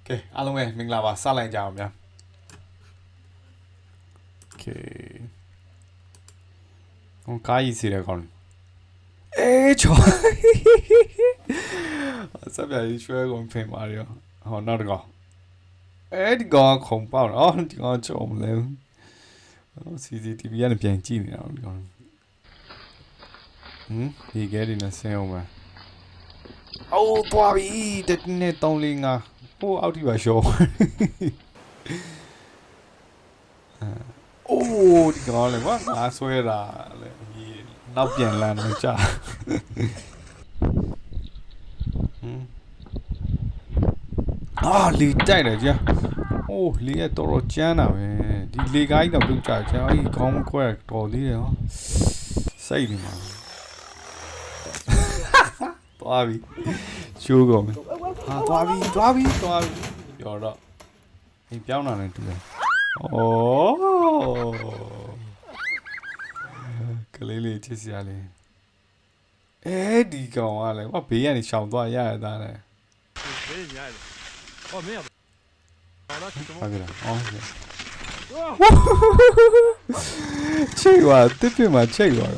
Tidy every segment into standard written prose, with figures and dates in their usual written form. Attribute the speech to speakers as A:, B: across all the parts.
A: ကဲအားလုံးပဲမင်္ဂလာပါစလိုက်ကြအောင်ဗျာโอเคဟိုကားကြီးစီရကောင်းအေးချောစပ်ပြရေးရွှဲကုန်ဖိမာရောဟောနောက်တစ်ကောင်အဲ့ဒီကောင်ခုံပေါက်တော့ဒီကောင်ချုံမလဲCCTV ကနေပြန်ကြည့်နေတာဒီကောင်ဒီကဲဒီနဲ့ဆင်းအောင်ပါအိုးသွားပြီတက်နေ3 4 5ဟိုအောက်ထိပါရှောအိုးဒီကောင်လေကွာငါဆွဲတာလေနောက်ပြန်လန်းတော့ကြာလီတိုက်တယ်ကြာအိုးလီရတော်တော်ကျန်းတာပဲဒီလေကားကြီးတော့ပြုတ်ကြကြာအဲ့ဒီခေါင်းခွဲတော်သေးတယ်ဟောစိတ်နေမှာသွားပြီချိုးကုန်ပြီဟာသွားပြီပြောတော့အိမ်ပြောင်းလာတယ်တူတယ်ဩကလေးလေးချစ်စရာလေးဒီကောင်ကလည်းဘာဘေးကနေရှောင်သွားရရတာလဲဘေးရရ哦没有ဟုတ်ကဲ့ချိတ်သွားတစ်ပြမှာချိတ်သွား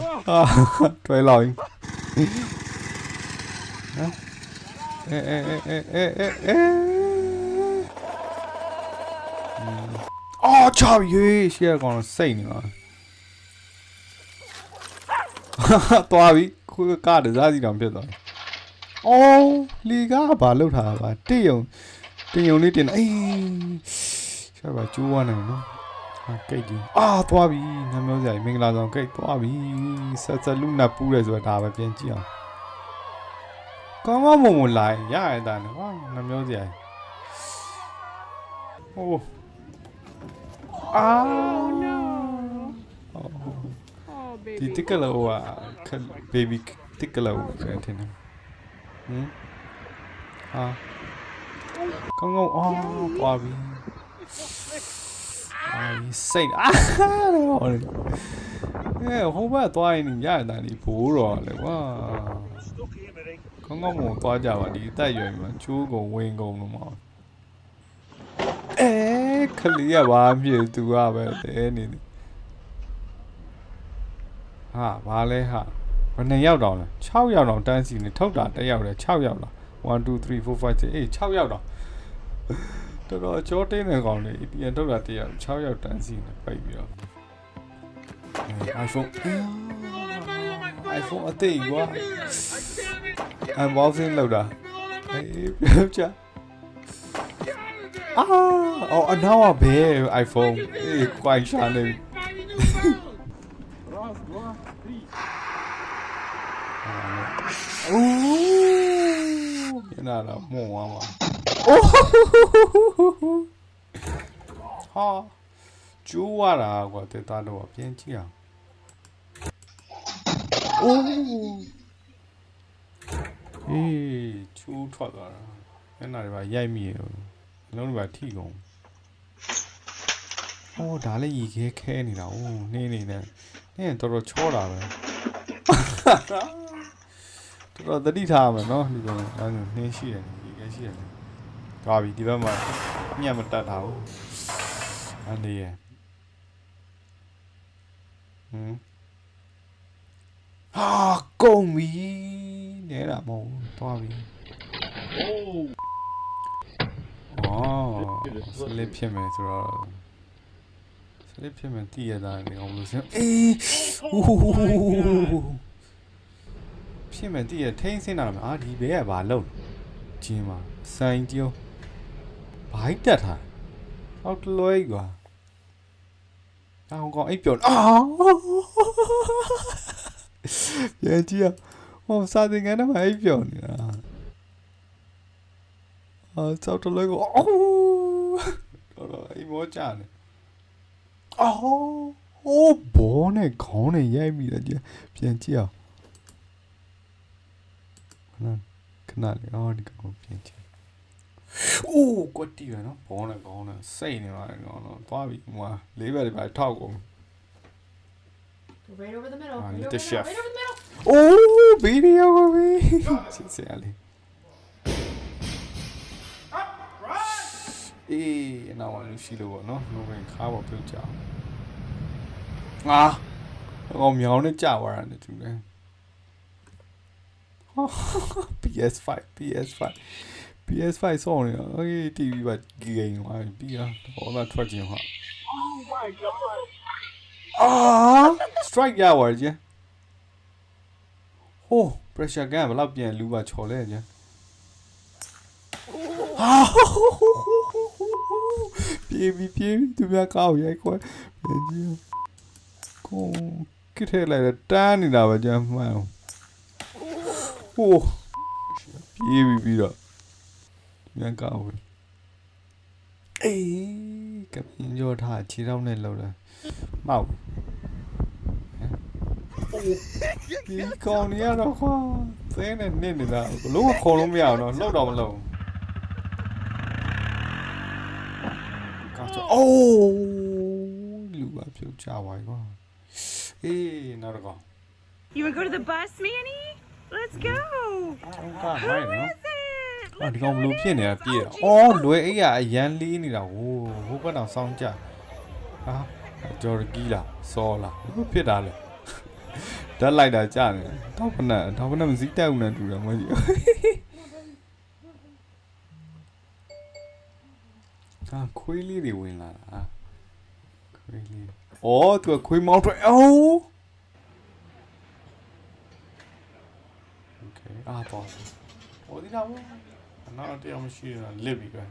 A: တွဲလောက်ချာပြီရှေ့ကောင်စိတ်နေပါသွားပြီခွေးကားတစားစီတောင်ပြတ်သွားလီကားဘာလောက်ထားပါတင်ယုံလေးတင်အေးရှာပါကျိုးသွားနိုင်နော်ကိတ်ကြီးသွားပြီငါမျိုးစရာမင်္ဂလာဆောင်ကိတ်သွားပြီဆက်လူနဲ့ပူးတယ်ဆိုတာဒါပဲပြန်ကြည့်အောင်ကောင်းမုံလိုက်ရရတာနော်ငါမျိုးစရာဒီတစ်ကလောကbaby တစ်ကလောဆိုတဲ့နော်ကောင်းသွားပြီစိတ်ဟိုဘက်သွားရင်ရရတာဒီဘိုးတော်လေကွာကောင်းမုံသွားကြပါဒီအသက်ရွယ်မှာချိုးကုန်ဝင်ကုန်လို့မခလီရပါမြေသူကပဲတဲနေတယ်ဘာလဲဘယ်နှစ်ယောက်တောင်လဲ6ယောက်တောင်တန်းစီနေထုတ်တာ1ယောက်လဲ6ယောက်လား1 2 3 4 5 6 6ယောက်တောင်တော်တော်ကြောတင်းနေကောင်လေပြန်ထုတ်တာ1ယောက်6ယောက်တန်းစီနေပိတ်ပြီးတော့ iPhone အသေးကွာ unboxing လုပ်တာပြောချာအနောက်ကဘယ် iPhone ကွိုင်းရှာနေညနာတော့မှုံသွားမှာကျိုးရတာကွာတက်တာတော့ပြန်ကြည့်အောင်ချိုးထွက်သွားတာညနာတွေပါရိုက်မိရလုံးတွေပါထိကုန်ဒါလည်းရေခဲနေတာနေတော်တော်ချောတာပဲတော်တော်တတိထားမယ်နော်ဒီကောင်နှင်းရှိတယ်ရေခဲရှိတယ်သွားပြီဒီဘက်မှာညံ့မတက်တာဘူးအနေရကုန်ပြီနေတာမဟုတ်သွားပြီစလစ်ဖြစ်မယ်ဆိုတော့စလစ်ဖြစ်မယ်တည်ရတာနေအောင်လို့ရှင်ဖြစ်မယ်တည်ရထိန်းစင်းတာမှာဒီဘဲကဘာလုံးဂျင်းမှာဆိုင်ကျိုးဘိုက်တက်ထားအောက်လွဲကွာအောင်ကောင်အိပ်ပြောပြန်ကြည့်စာသင်ခန်းထဲမှာအိပ်ပြောနေတာစောက်တလွဲကိုတော်အိမ်မောကြတယ်ဘောနဲ့ခေါင်းနဲ့ရိုက်မိတယ်ပြန်ကြည့်အောင်ခဏလေးဒီကောင်ပြန်ကြည့်ကွတ်တီးရနော်ဘောနဲ့ခေါင်းနဲ့စိတ်နေပါတယ်ကောင်တော့သွားပြီဟိုလေးဘက်တွေပါထောက်ကုန်Right over the middle. Right over the middle. Video of me. အေးနောက်မှလူရှိလို့ပေါ့နော်နိုးဝင်ခါပေါ်ပြုတ်ကြအောင်ငါကောင်မြောင်းနဲ့ကြာသွားတာနဲ့တူတယ် PS5 PS5 ဆောင်းနေတာအေး TV ပါဂိမ်းသွားပြီပြီးတော့ဘောသာထွက်ခြင်းဟာ
B: Oh my god.
A: အာ strike ရပါကြဟိုး pressure gun ဘယ်လောက်ပြန်လူပါချော်လဲကြဟာပြေးသူများကောက်ရိုက်ခွဲပြန်ကြည့်ကိုကိထဲလိုက်တန်းနေတာပဲကြမ်းမှန်ဟိုးပြေးပြီးတော့မြန်ကောက်အေးကပြင်းကြောထားခြေထောက်နဲ့လှုပ်တာမောက်ဒီကောင်နေရတော့ခွာသင်းနဲ့နစ်နေတာဘလို့ခေါ်လို့မရအောင်တော့လှုပ်တော့မလှုပ်ကောက်ချအိုးလူပါပြုတ်ချပါကွာအေးနောက်တော့
C: You wanna go to the bus, Manny? Let's go.
A: ကောက်မိုင်းနော်
C: Who is it?
A: ဒီကောင်ဘလို့ဖြစ်နေတာပြေးတာအော်လွယ်အေးရအရန်လေးနေတာဟိုဘက်တော့စောင်းကြဟာဂျော်ဂီလာစောလာဘဖြစ်တာလဲဓာတ်လိုက်တာကြာနေထောက်ဖနက်မစည်းတက်ဦးနဲ့တူတယ်မကြီးဟာခွေးလေးတွေဝင်လာတာခွေးလေးအော်သူခွေးမောင်းထွက်အော်โอเคတော့ဟိုဒီလာဘောနောက်တရားမရှိတာလစ်ပြီပဲ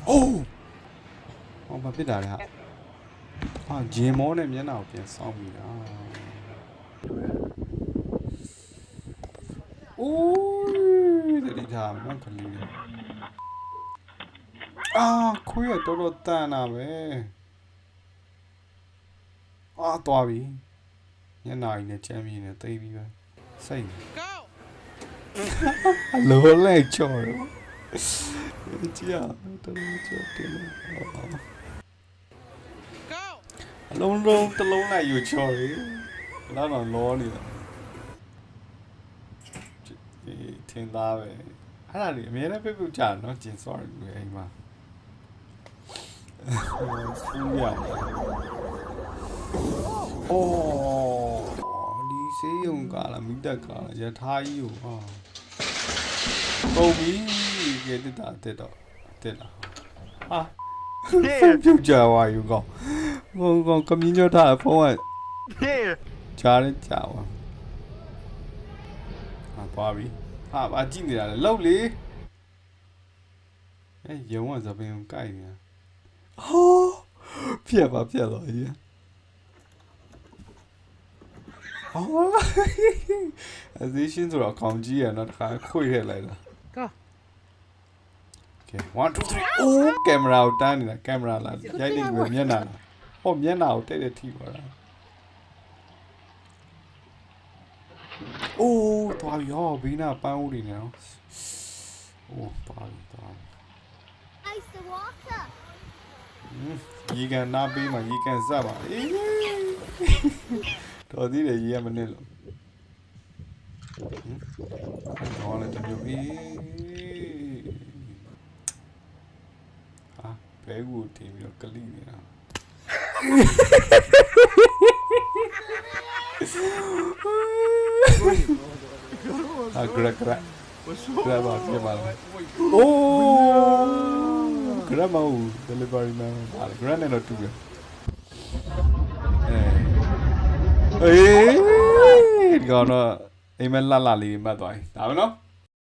A: အိုးဟောမဖြစ်တာလေဟာဂျင်မောနဲ့မျက်နှာကိုပြန်စောင်းပြီလားအိုးတတိထားမခလီနေအာခွေးရတော်တော်တန်တာပဲအာတော်ပြီမျက်နှာကြီးနဲ့ချမ်းမြင်နေသိပြီပဲစိတ်
C: Go.
A: လောလဲချော်ရကြည့်ရတော်ချော်တယ်
C: Go.
A: အလုံးလုံးတစ်လုံးလိုက်ယူချော်ရလာတော့လောနေတာထင်သားပဲအဲ့ဒါလေအများနဲ့ပြပြကြနော်ကျင် sorry လေအိမ်မှာဆူရအိုးဒီစေးရုံကလာမိတက်ကလာရထားကြီးကိုဟာပုံပြီးကဲတက်တော့ဟာပြုတ်ကြွားယူကောကောင်ကမင်းညထားဖုန်းက
B: Yeah.
A: ကြားရကြပါဟာပါပြီဟာအကြည့်နေတာလေလှုပ်လေရုံကသပင်ကိုကိုက်နေတာဟောပြက်တော့ကြီးဟောအသေးရှင်းဆိုတော့ခေါင်းကြီးရနော်တခါခွေထည့်လိုက်တာ
C: Go.
A: Okay 1 2 3အိုးကင်မရာကိုတန်းနေတာကင်မရာလားရိုက်နေပြီမျက်နှာလားဟောမျက်နှာကိုတိတ်တိတ်ထိပါလားအိုးတော်ပြီဟောဘီနာပန်းဦးနေနော်အိုးတော်ပြီ
D: Ice the water.
A: ရေကန်နားပေးမှာရေကန်စပ်ပါအေးတော်သေးတယ်ရေကမနစ်လို့ဟောလည်းတမျိုးအေးဟာဘဲကူတင်ပြီးတော့ကလိနေတာဟာဂရက်ပါပြပါလားအိုးဂရက်မဟုတ် delivery man ပါဂရက်နဲ့တော့တူတယ်အေးဒီကတော့အိမ်မက်လှလှလေးမှတ်သွားပြီဒါပဲနော်